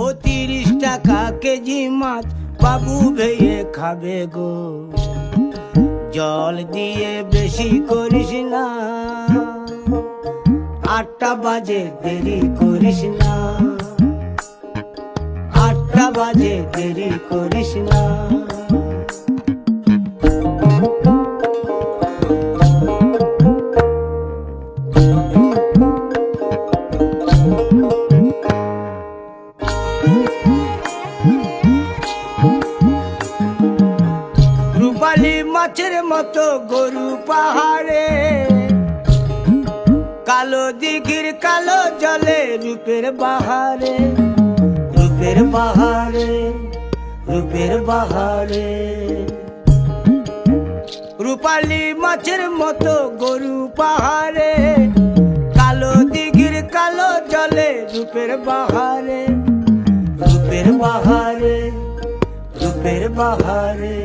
ও 30 টাকা কেজি মাছ বাবু ভেয়ে খাবে গো। জল দিয়ে বেশি করিস না, 8টা বাজে দেরি করিস না, 8টা বাজে দেরি করিস না। রূপালী মাছের মতো গরু পাহাড়ে, কালো দিঘির কালো জলে রূপের বাহারে, রূপের বাহারে, রূপের বাহারে। রূপালী মাছের মতো গরু পাহাড়ে, কালো দিঘির কালো জলে রূপের বাহারে, রূপের বাহারে, রূপের বাহারে।